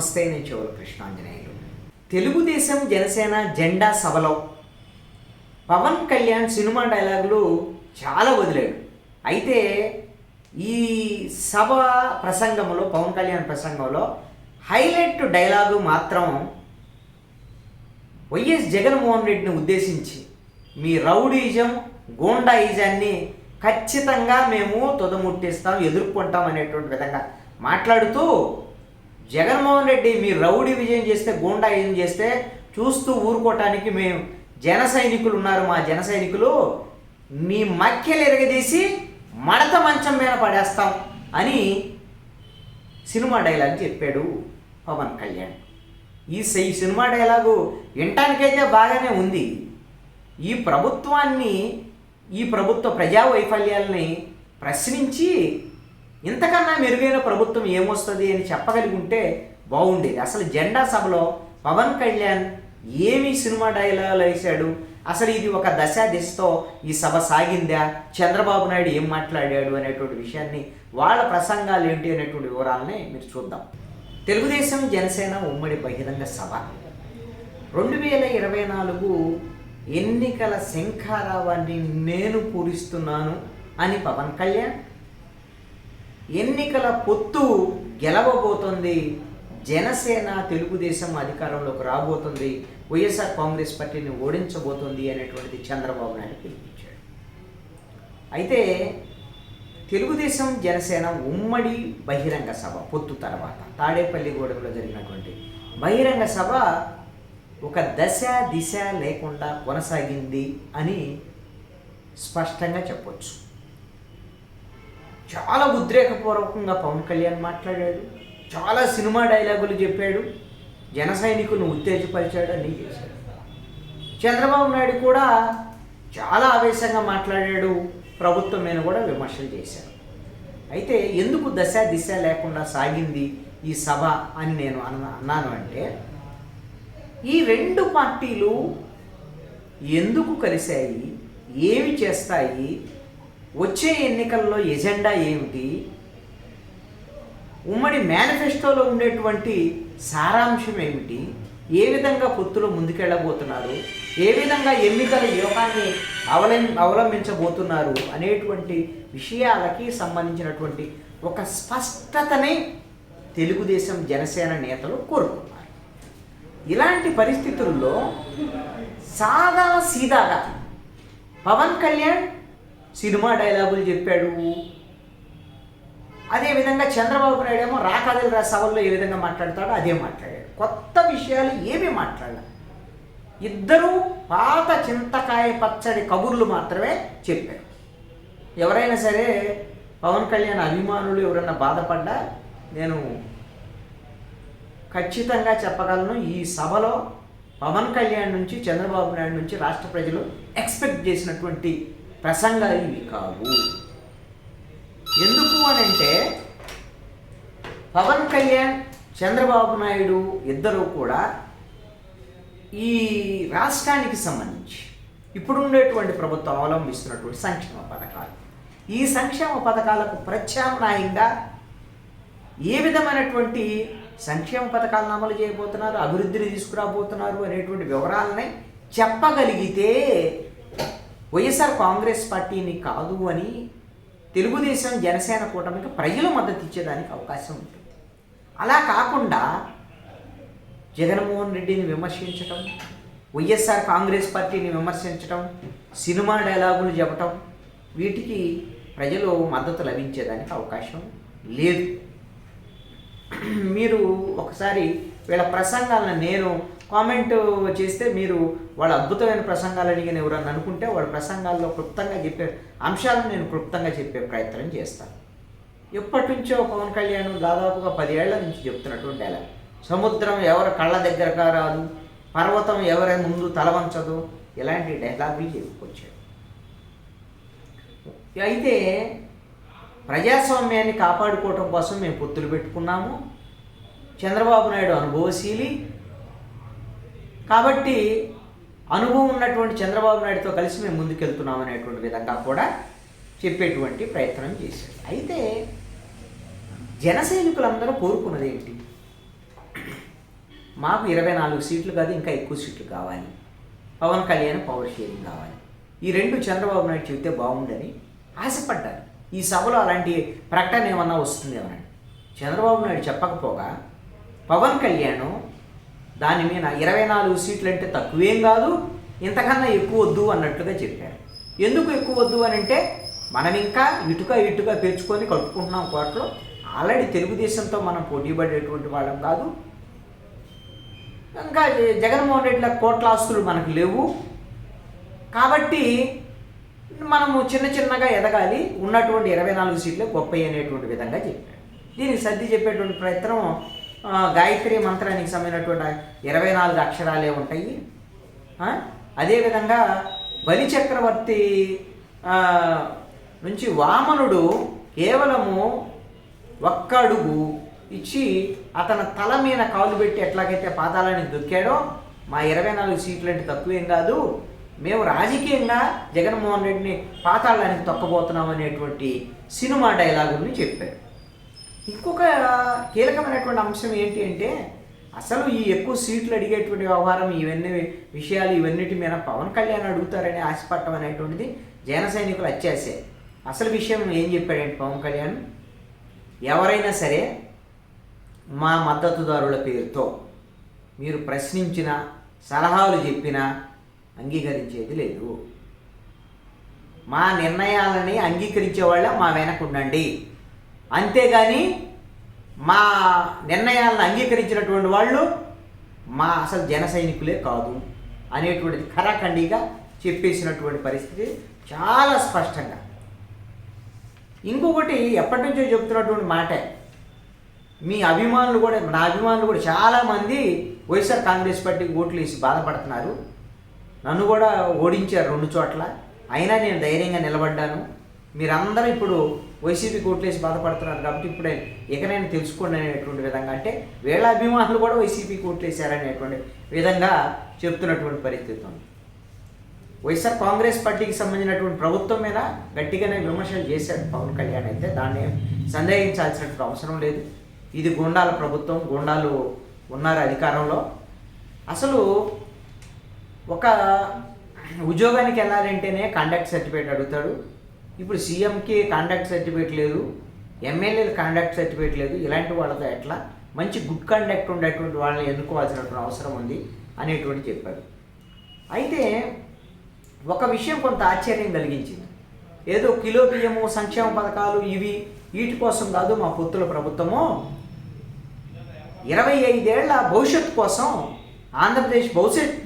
నమస్తే, నేను చెవుల కృష్ణాంజనేయులు. తెలుగుదేశం జనసేన జెండా సభలో పవన్ కళ్యాణ్ సినిమా డైలాగులు చాలా వదిలాడు. అయితే ఈ సభ ప్రసంగంలో, పవన్ కళ్యాణ్ ప్రసంగంలో హైలైట్ డైలాగు మాత్రం వైఎస్ జగన్మోహన్ రెడ్డిని ఉద్దేశించి, మీ రౌడీజం గూండాయిజాన్ని ఖచ్చితంగా మేము తుదముట్టిస్తాం, ఎదుర్కొంటాం అనేటువంటి విధంగా మాట్లాడుతూ, జగన్మోహన్ రెడ్డి మీరు రౌడీ విజయం చేస్తే, గూండాయిజం చేస్తే చూస్తూ ఊరుకోవటానికి మేము జన సైనికులు ఉన్నారు, మా జన సైనికులు మీ మక్కెలు ఎరగదీసి మడత మంచం మీద పడేస్తాం అని సినిమా డైలాగ్ చెప్పాడు పవన్ కళ్యాణ్. ఈ సినిమా డైలాగు వినటానికైతే బాగానే ఉంది. ఈ ప్రభుత్వాన్ని, ఈ ప్రభుత్వ ప్రజా వైఫల్యాలని ప్రశ్నించి ఇంతకన్నా మెరుగైన ప్రభుత్వం ఏమొస్తుంది అని చెప్పగలిగి ఉంటే బాగుండేది. అసలు జెండా సభలో పవన్ కళ్యాణ్ ఏమి సినిమా డైలాగులు వేశాడు, అసలు ఇది ఒక దిశతో ఈ సభ సాగిందా, చంద్రబాబు నాయుడు ఏం మాట్లాడాడు అనేటువంటి విషయాన్ని, వాళ్ళ ప్రసంగాలు ఏంటి అనేటువంటి వివరాలని మీరు చూద్దాం. తెలుగుదేశం జనసేన ఉమ్మడి బహిరంగ సభ 2024 ఎన్నికల శంఖారావాన్ని నేను పూరిస్తున్నాను అని పవన్ కళ్యాణ్, ఎన్నికల పొత్తు గెలవబోతుంది, జనసేన తెలుగుదేశం అధికారంలోకి రాబోతుంది, వైఎస్ఆర్ కాంగ్రెస్ పార్టీని ఓడించబోతుంది అనేటువంటిది చంద్రబాబు నాయుడు పిలిపించాడు. అయితే తెలుగుదేశం జనసేన ఉమ్మడి బహిరంగ సభ పొత్తు తర్వాత తాడేపల్లిగూడెంలో జరిగినటువంటి బహిరంగ సభ ఒక దిశ లేకుండా కొనసాగింది అని స్పష్టంగా చెప్పొచ్చు. చాలా ఉద్రేకపూర్వకంగా పవన్ కళ్యాణ్ మాట్లాడాడు, చాలా సినిమా డైలాగులు చెప్పాడు, జన సైనికులను ఉత్తేజపరిచాడు, అన్నీ చేశాడు. చంద్రబాబు నాయుడు కూడా చాలా ఆవేశంగా మాట్లాడాడు, ప్రభుత్వం మీద కూడా విమర్శలు చేశారు. అయితే ఎందుకు దిశ లేకుండా సాగింది ఈ సభ అని నేను అన్నాను అంటే, ఈ రెండు పార్టీలు ఎందుకు కలిశాయి, ఏమి చేస్తాయి, వచ్చే ఎన్నికల్లో ఎజెండా ఏమిటి, ఉమ్మడి మేనిఫెస్టోలో ఉండేటువంటి సారాంశం ఏమిటి, ఏ విధంగా పొత్తులో ముందుకెళ్ళబోతున్నారు, ఏ విధంగా ఎన్నికల వ్యూహాన్ని అవలంబించబోతున్నారు అనేటువంటి విషయాలకి సంబంధించినటువంటి ఒక స్పష్టతని తెలుగుదేశం జనసేన నేతలు కోరుకున్నారు. ఇలాంటి పరిస్థితుల్లో సాదా సీదాగా పవన్ కళ్యాణ్ సినిమా డైలాగులు చెప్పాడు, అదేవిధంగా చంద్రబాబు నాయుడు ఏమో రాకాదల సభల్లో ఏ విధంగా మాట్లాడతాడో అదే మాట్లాడాడు. కొత్త విషయాలు ఏమీ మాట్లాడాలి. ఇద్దరూ పాత చింతకాయ పచ్చడి కబుర్లు మాత్రమే చెప్పారు. ఎవరైనా సరే పవన్ కళ్యాణ్ అభిమానులు ఎవరైనా బాధపడ్డా నేను ఖచ్చితంగా చెప్పగలను, ఈ సభలో పవన్ కళ్యాణ్ నుంచి, చంద్రబాబు నాయుడు నుంచి రాష్ట్ర ప్రజలు ఎక్స్పెక్ట్ చేసినటువంటి ప్రసంగాలు ఇవి కావు. ఎందుకు అనంటే, పవన్ కళ్యాణ్, చంద్రబాబు నాయుడు ఇద్దరూ కూడా ఈ రాష్ట్రానికి సంబంధించి ఇప్పుడుండేటువంటి ప్రభుత్వం అవలంబిస్తున్నటువంటి సంక్షేమ పథకాలు, ఈ సంక్షేమ పథకాలకు ప్రత్యామ్నాయంగా ఏ విధమైనటువంటి సంక్షేమ పథకాలను అమలు చేయబోతున్నారు, అభివృద్ధిని తీసుకురాబోతున్నారు అనేటువంటి వివరాలని చెప్పగలిగితే వైఎస్ఆర్ కాంగ్రెస్ పార్టీని కాదు అని తెలుగుదేశం జనసేన కూటమికి ప్రజలు మద్దతు ఇచ్చేదానికి అవకాశం ఉంటుంది. అలా కాకుండా జగన్మోహన్ రెడ్డిని విమర్శించటం, వైఎస్ఆర్ కాంగ్రెస్ పార్టీని విమర్శించటం, సినిమా డైలాగులు చెప్పటం, వీటికి ప్రజలు మద్దతు లభించేదానికి అవకాశం లేదు. మీరు ఒకసారి వీళ్ళ ప్రసంగాలను నేను కామెంట్ చేస్తే, మీరు వాళ్ళ అద్భుతమైన ప్రసంగాలు అడిగిన ఎవరన్నా అనుకుంటే వాళ్ళ ప్రసంగాల్లో క్లుప్తంగా చెప్పే అంశాలను నేను క్లుప్తంగా చెప్పే ప్రయత్నం చేస్తాను. ఎప్పటి నుంచో పవన్ కళ్యాణ్ దాదాపుగా 10 ఏళ్ల నుంచి చెప్తున్నటువంటి డైలాగ్, సముద్రం ఎవరి కళ్ళ దగ్గరగా రాదు, పర్వతం ఎవరి ముందు తలవంచదు, ఇలాంటి డైలాగులు చెప్పుకొచ్చాడు. అయితే ప్రజాస్వామ్యాన్ని కాపాడుకోవటం కోసం మేము పొత్తులు పెట్టుకున్నాము, చంద్రబాబు నాయుడు అనుభవశీలి కాబట్టి అనుభవం ఉన్నటువంటి చంద్రబాబు నాయుడుతో కలిసి మేము ముందుకెళ్తున్నాం అనేటువంటి విధంగా కూడా చెప్పేటువంటి ప్రయత్నం చేశాడు. అయితే జన సైనికులందరూ కోరుకున్నది ఏంటి? మాకు 24 సీట్లు కాదు ఇంకా ఎక్కువ సీట్లు కావాలి, పవన్ కళ్యాణ్ పవర్ షేరింగ్ కావాలి, ఈ రెండు చంద్రబాబు నాయుడు చెబితే బాగుండని ఆశపడ్డారు. ఈ సభలో అలాంటి ప్రకటన ఏమన్నా వస్తుందేమని చంద్రబాబు నాయుడు చెప్పకపోగా పవన్ కళ్యాణ్ దాని మీద 24 సీట్లు అంటే తక్కువేం కాదు, ఇంతకన్నా ఎక్కువ వద్దు అన్నట్లుగా చెప్పారు. ఎందుకు ఎక్కువ వద్దు అని అంటే మనం ఇంకా ఇటుక పేర్చుకొని కట్టుకుంటున్నాం కోర్టులో. ఆల్రెడీ తెలుగుదేశంతో మనం పోటీ పడేటువంటి వాళ్ళం కాదు. ఇంకా జగన్మోహన్ రెడ్డిల కోట్ల ఆస్తులు మనకు లేవు కాబట్టి మనము చిన్నగా ఎదగాలి, ఉన్నటువంటి 24 సీట్లు గొప్ప అనేటువంటి విధంగా చెప్పాడు. దీనికి సర్ది చెప్పేటువంటి ప్రయత్నం గాయత్రి మంత్రానికి సంబంధించినటువంటి 24 అక్షరాలే ఉంటాయి. అదేవిధంగా బలిచక్రవర్తి నుంచి వామనుడు కేవలము ఒక్క అడుగు ఇచ్చి అతని తల మీద కాలు పెట్టి ఎట్లాగైతే పాతాళానికి దొక్కాడో మా 24 సీట్లు అంటే తక్కువేం కాదు, మేము రాజకీయంగా జగన్మోహన్ రెడ్డిని పాతాళానికి తొక్కబోతున్నాం అనేటువంటి సినిమా డైలాగుల్ని చెప్పారు. ఇంకొక కీలకమైనటువంటి అంశం ఏంటి అంటే అసలు ఈ ఎక్కువ సీట్లు అడిగేటువంటి వ్యవహారం ఇవన్నిటి మీద పవన్ కళ్యాణ్ అడుగుతారని ఆశపడటం అనేటువంటిది జన సైనికులు అత్యాసే. అసలు విషయం ఏం చెప్పాడంటే పవన్ కళ్యాణ్, ఎవరైనా సరే మా మద్దతుదారుల పేరుతో మీరు ప్రశ్నించిన సలహాలు చెప్పినా అంగీకరించేది లేదు, మా నిర్ణయాలని అంగీకరించే వాళ్ళ మా వెనకుండండి, అంతేగాని మా నిర్ణయాలను అంగీకరించినటువంటి వాళ్ళు మా అసలు జన సైనికులే కాదు అనేటువంటిది ఖరాఖండిగా చెప్పేసినటువంటి పరిస్థితి చాలా స్పష్టంగా. ఇంకొకటి ఎప్పటి నుంచో చెప్తున్నటువంటి మాటే, మీ అభిమానులు కూడా నా అభిమానులు కూడా చాలామంది వైఎస్ఆర్ కాంగ్రెస్ పార్టీకి ఓట్లు వేసి బాధపడుతున్నారు, నన్ను కూడా ఓడించారు 2 చోట్ల, అయినా నేను ధైర్యంగా నిలబడ్డాను, మీరందరూ ఇప్పుడు వైసీపీకి ఓట్లేసి బాధపడుతున్నారు కాబట్టి ఇప్పుడే ఎక్కడైనా తెలుసుకోండి అనేటువంటి విధంగా, అంటే వీళ్ళ అభిమానులు కూడా వైసీపీకి ఓట్లేశారనేటువంటి విధంగా చెప్తున్నటువంటి పరిస్థితి ఉంది. వైఎస్ఆర్ కాంగ్రెస్ పార్టీకి సంబంధించినటువంటి ప్రభుత్వం మీద గట్టిగానే విమర్శలు చేశాడు పవన్ కళ్యాణ్. అయితే దాన్ని సందేహించాల్సినటువంటి అవసరం లేదు. ఇది గుండాల ప్రభుత్వం, గుండాలు ఉన్నారు అధికారంలో. అసలు ఒక ఉద్యోగానికి వెళ్ళాలంటేనే కాంటాక్ట్ సర్టిఫికేట్ అడుగుతాడు. ఇప్పుడు సీఎంకి కాంటాక్ట్ సర్టిఫికేట్ లేదు, ఎమ్మెల్యేలు కాంటాక్ట్ సర్టిఫికేట్ లేదు. ఇలాంటి వాళ్ళతో ఎట్లా మంచి గుడ్ కాంటాక్ట్ ఉండేటువంటి వాళ్ళని ఎన్నుకోవాల్సినటువంటి అవసరం ఉంది అనేటువంటి చెప్పారు. అయితే ఒక విషయం కొంత ఆశ్చర్యం కలిగించింది. ఏదో కిలో బియ్యము, సంక్షేమ పథకాలు వీటి కోసం కాదు మా పొత్తుల ప్రభుత్వము, 25 ఏళ్ల భవిష్యత్తు కోసం, ఆంధ్రప్రదేశ్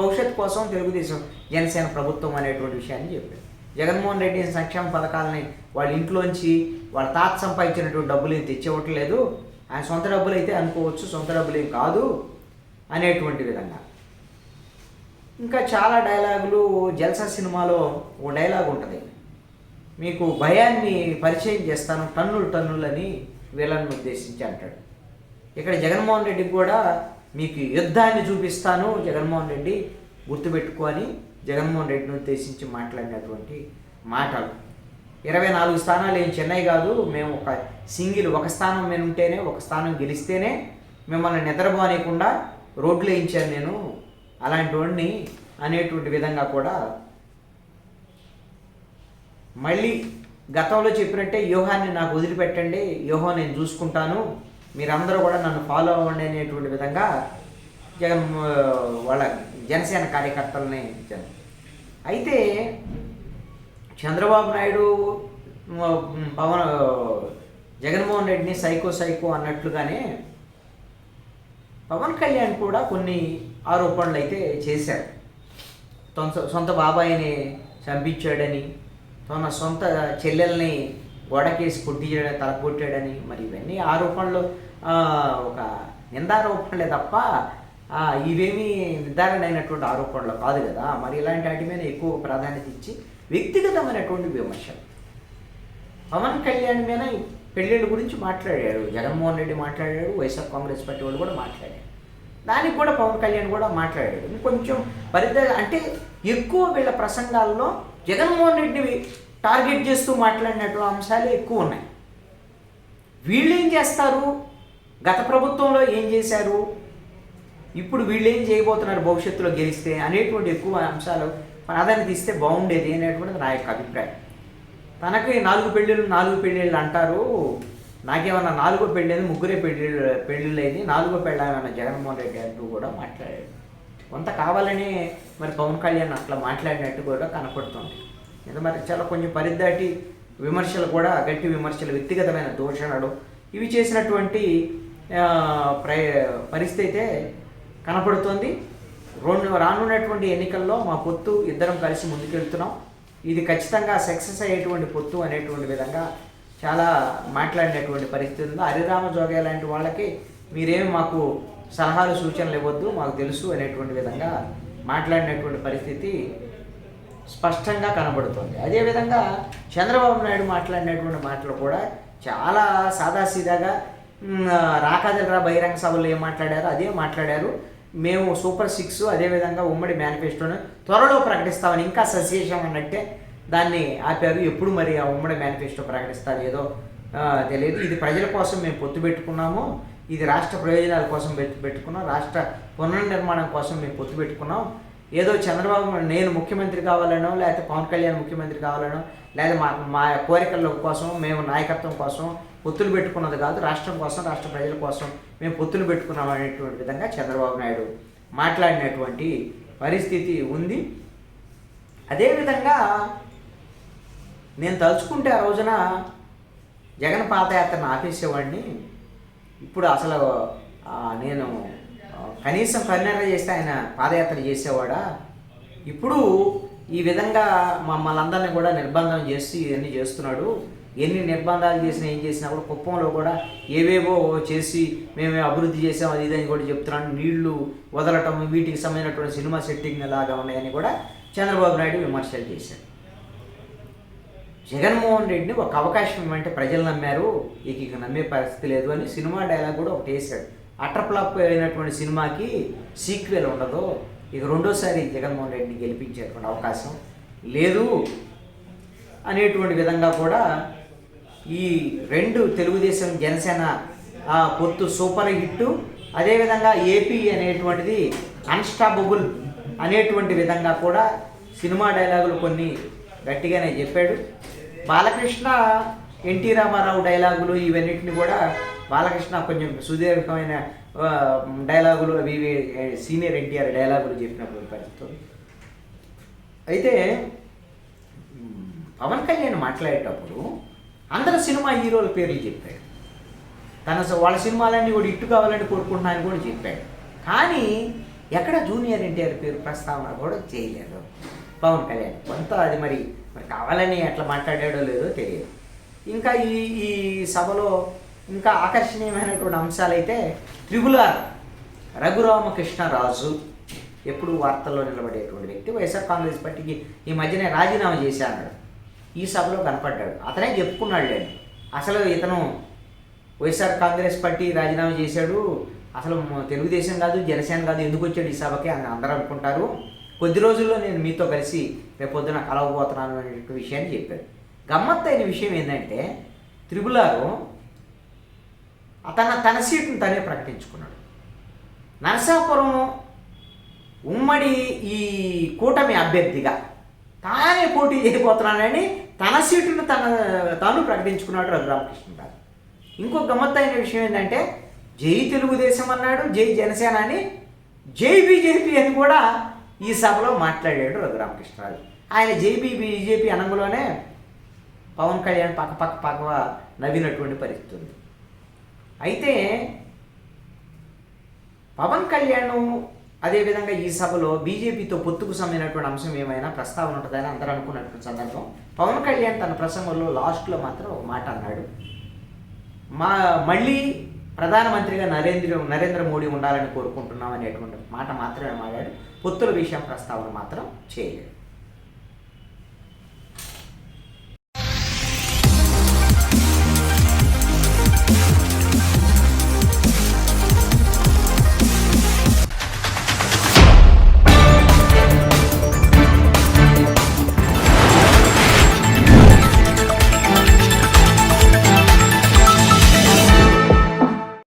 భవిష్యత్తు కోసం తెలుగుదేశం జనసేన ప్రభుత్వం అనేటువంటి విషయాన్ని చెప్పారు. జగన్మోహన్ రెడ్డి సంక్షేమ పథకాలని వాళ్ళ ఇంట్లోంచి వాళ్ళ తాత సంపాదించినటువంటి డబ్బులు ఏం తెచ్చేవట్లేదు, ఆయన సొంత డబ్బులు అయితే అనుకోవచ్చు, సొంత డబ్బులు ఏం కాదు అనేటువంటి విధంగా. ఇంకా చాలా డైలాగులు. జల్సా సినిమాలో ఓ డైలాగ్ ఉంటుంది, మీకు భయాన్ని పరిచయం చేస్తాను టన్నులు అని వీళ్ళని ఉద్దేశించి అంటాడు. ఇక్కడ జగన్మోహన్ రెడ్డికి కూడా మీకు యుద్ధాన్ని చూపిస్తాను జగన్మోహన్ రెడ్డి గుర్తుపెట్టుకో అని జగన్మోహన్ రెడ్డిని ఉద్దేశించి మాట్లాడినటువంటి మాటలు. 24 స్థానాలు ఏం చెన్నై కాదు, మేము ఒక స్థానం మీద ఉంటేనే, ఒక స్థానం గెలిస్తేనే మిమ్మల్ని నిద్రపోనీయకుండా రోడ్లు వేయించాను నేను అలాంటి వాడిని అనేటువంటి విధంగా కూడా మళ్ళీ గతంలో చెప్పినట్టే వ్యూహాన్ని నాకు వదిలిపెట్టండి, వ్యూహం నేను చూసుకుంటాను, మీరందరూ కూడా నన్ను ఫాలో అవ్వండి అనేటువంటి విధంగా వాళ్ళ జనసేన కార్యకర్తలని ఇచ్చారు. అయితే చంద్రబాబు నాయుడు జగన్మోహన్ రెడ్డిని సైకో అన్నట్లుగానే పవన్ కళ్యాణ్ కూడా కొన్ని ఆరోపణలు అయితే చేశారు. సొంత బాబాయిని చంపించాడని, తన సొంత చెల్లెల్ని గోడకేసి కొట్టించాడని, తలకొట్టాడని, మరి ఇవన్నీ ఆరోపణలు ఒక నిందారోపణలే తప్ప ఇవేమీ నిర్ధారణ అయినటువంటి ఆరోపణలు కాదు కదా. మరి ఇలాంటి వాటి మీద ఎక్కువ ప్రాధాన్యత ఇచ్చి వ్యక్తిగతమైనటువంటి విమర్శలు పవన్ కళ్యాణ్ మీద పెళ్ళిళ్ళ గురించి మాట్లాడాడు, జగన్మోహన్ రెడ్డి మాట్లాడాడు, వైఎస్ఆర్ కాంగ్రెస్ పార్టీ వాళ్ళు కూడా మాట్లాడారు, దానికి కూడా పవన్ కళ్యాణ్ కూడా మాట్లాడాడు. ఇంకొంచెం అంటే ఎక్కువ వీళ్ళ ప్రసంగాల్లో జగన్మోహన్ రెడ్డిని టార్గెట్ చేస్తూ మాట్లాడినటువంటి అంశాలు ఎక్కువ ఉన్నాయి. వీళ్ళు ఏం చేస్తారు, గత ప్రభుత్వంలో ఏం చేశారు, ఇప్పుడు వీళ్ళు ఏం చేయబోతున్నారు భవిష్యత్తులో గెలిస్తే అనేటువంటి ఎక్కువ అంశాలు ప్రాధాన్యత ఇస్తే బాగుండేది అనేటువంటిది నా యొక్క అభిప్రాయం. తనకి 4 పెళ్ళిళ్ళు అంటారు, నాకేమన్నా 4వ పెళ్ళేది, 3 పెళ్ళిళ్ళు అయింది, 4వ పెళ్ళామన్న జగన్మోహన్ రెడ్డి అంటూ కూడా మాట్లాడాడు. కొంత కావాలని మరి పవన్ కళ్యాణ్ అట్లా మాట్లాడినట్టు కూడా కనపడుతుంది. మరి చాలా కొంచెం పరిదాటి విమర్శలు కూడా, గట్టి విమర్శలు, వ్యక్తిగతమైన దూషణలు ఇవి చేసినటువంటి పరిస్థితి అయితే కనపడుతుంది. రానున్నటువంటి ఎన్నికల్లో మా పొత్తు ఇద్దరం కలిసి ముందుకెళ్తున్నాం, ఇది ఖచ్చితంగా సక్సెస్ అయ్యేటువంటి పొత్తు అనేటువంటి విధంగా చాలా మాట్లాడినటువంటి పరిస్థితి ఉంది. హరిరామ జోగే లాంటి వాళ్ళకి మీరేమి మాకు సలహాలు సూచనలు ఇవ్వద్దు, మాకు తెలుసు అనేటువంటి విధంగా మాట్లాడినటువంటి పరిస్థితి స్పష్టంగా కనబడుతుంది. అదేవిధంగా చంద్రబాబు నాయుడు మాట్లాడినటువంటి మాటలు కూడా చాలా సాదాసీదాగా రాకాజలరా బహిరంగ సభలో ఏం మాట్లాడారో అదే మాట్లాడారు. మేము సూపర్ 6 అదేవిధంగా ఉమ్మడి మేనిఫెస్టోను త్వరలో ప్రకటిస్తామని ఇంకా సశేషం అన్నట్టే దాన్ని ఆపారు. ఎప్పుడు మరి ఆ ఉమ్మడి మేనిఫెస్టో ప్రకటిస్తారు ఏదో తెలియదు. ఇది ప్రజల కోసం మేము పొత్తు పెట్టుకున్నాము, ఇది రాష్ట్ర ప్రయోజనాల కోసం పెట్టుకున్నాం, రాష్ట్ర పునర్నిర్మాణం కోసం మేము పొత్తు పెట్టుకున్నాం. ఏదో చంద్రబాబు నేను ముఖ్యమంత్రి కావాలనో, లేకపోతే పవన్ కళ్యాణ్ ముఖ్యమంత్రి కావాలనో, లేదా మా కోరికల కోసం మేము నాయకత్వం కోసం పొత్తులు పెట్టుకున్నది కాదు, రాష్ట్రం కోసం, రాష్ట్ర ప్రజల కోసం మేము పొత్తులు పెట్టుకున్నాం అనేటువంటి విధంగా చంద్రబాబు నాయుడు మాట్లాడినటువంటి పరిస్థితి ఉంది. అదేవిధంగా నేను తలుచుకుంటే ఆ రోజున జగన్ పాదయాత్రను ఆపేసేవాడిని, ఇప్పుడు అసలు నేను కనీసం కన్నెర చేస్తే ఆయన పాదయాత్ర చేసేవాడా, ఇప్పుడు ఈ విధంగా మమ్మల్ని అందరినీ కూడా నిర్బంధం చేసి ఇవన్నీ చేస్తున్నాడు, ఎన్ని నిర్బంధాలు చేసినా ఏం చేసినా కూడా కుప్పంలో కూడా ఏవేవో చేసి మేమే అభివృద్ధి చేసాం అది ఇదని కూడా చెప్తున్నాను, నీళ్లు వదలటం వీటికి సంబంధించినటువంటి సినిమా సెట్టింగ్ లాగా ఉన్నాయని కూడా చంద్రబాబు నాయుడు విమర్శలు చేశారు. జగన్మోహన్ రెడ్డిని ఒక అవకాశం ఇవ్వమంటే ప్రజలు నమ్మారు, ఇక నమ్మే పరిస్థితి లేదు అని సినిమా డైలాగ్ కూడా ఒకటి వేశాడు. అటర్ఫ్లాప్ అయినటువంటి సినిమాకి సీక్వెల్ ఉండదు, ఇక రెండోసారి జగన్మోహన్ రెడ్డిని గెలిపించేటువంటి అవకాశం లేదు అనేటువంటి విధంగా కూడా ఈ రెండు తెలుగుదేశం జనసేన పొత్తు సూపర్ హిట్, అదేవిధంగా ఏపీ అనేటువంటిది అన్స్టాపబుల్ అనేటువంటి విధంగా కూడా సినిమా డైలాగులు కొన్ని గట్టిగానే చెప్పాడు. బాలకృష్ణ ఎన్టీ రామారావు డైలాగులు ఇవన్నిటిని కూడా బాలకృష్ణ కొంచెం సుదీర్ఘమైన డైలాగులు అవి సీనియర్ ఎన్టీఆర్ డైలాగులు చెప్పినప్పుడు పరిస్థితి. అయితే పవన్ కళ్యాణ్ మాట్లాడేటప్పుడు అందరు సినిమా హీరోల పేర్లు చెప్పాడు, వాళ్ళ సినిమాలన్నీ కూడా ఇట్టు కావాలని కోరుకుంటున్నాయని కూడా చెప్పాడు. కానీ ఎక్కడ జూనియర్ ఎన్టీఆర్ పేరు ప్రస్తావన కూడా చేయలేదు పవన్ కళ్యాణ్. కొంత అది మరి కావాలని ఎట్లా మాట్లాడాడో లేదో తెలియదు. ఇంకా ఈ సభలో ఇంకా ఆకర్షణీయమైనటువంటి అంశాలైతే RRR రఘురామకృష్ణరాజు ఎప్పుడు వార్తల్లో నిలబడేటువంటి వ్యక్తి, వైఎస్ఆర్ కాంగ్రెస్ పార్టీకి ఈ మధ్యనే రాజీనామా చేశాడు, ఈ సభలో కనపడ్డాడు. అతనే చెప్పుకున్నాడు లేండి, అసలు ఇతను వైఎస్ఆర్ కాంగ్రెస్ పార్టీ రాజీనామా చేశాడు, అసలు తెలుగుదేశం కాదు జనసేన కాదు, ఎందుకు వచ్చాడు ఈ సభకి అని అందరూ అనుకుంటారు, కొద్ది రోజుల్లో నేను మీతో కలిసి రేపొద్దున కలవబోతున్నాను అనే విషయాన్ని చెప్పాడు. గమ్మత్తు అయిన విషయం ఏంటంటే RRR తన సీటును తనే ప్రకటించుకున్నాడు. నరసాపురం ఉమ్మడి ఈ కూటమి అభ్యర్థిగా తానే పోటీ చేయబోతున్నానని తన సీటును తాను ప్రకటించుకున్నాడు రఘురామకృష్ణరాజు. ఇంకో గమ్మత్తైన విషయం ఏంటంటే జై తెలుగుదేశం అన్నాడు, జై జనసేన అని, జై బీజేపీ అని కూడా ఈ సభలో మాట్లాడాడు రఘురామకృష్ణరాజు. ఆయన జై బీజేపీ అనంగులోనే పవన్ కళ్యాణ్ పక్క నవ్వినటువంటి పరిస్థితి ఉంది. అయితే పవన్ కళ్యాణ్ అదేవిధంగా ఈ సభలో బీజేపీతో పొత్తుకు సంబంధించినటువంటి అంశం ఏమైనా ప్రస్తావన ఉంటుందని అందరూ అనుకున్నటువంటి సందర్భం పవన్ కళ్యాణ్ తన ప్రసంగంలో లాస్ట్లో మాత్రం ఒక మాట అన్నాడు, మళ్ళీ ప్రధానమంత్రిగా నరేంద్ర మోడీ ఉండాలని కోరుకుంటున్నాం అనేటువంటి మాట మాత్రమే మాట్లాడు, పొత్తుల విషయం ప్రస్తావన మాత్రం చేయలేదు.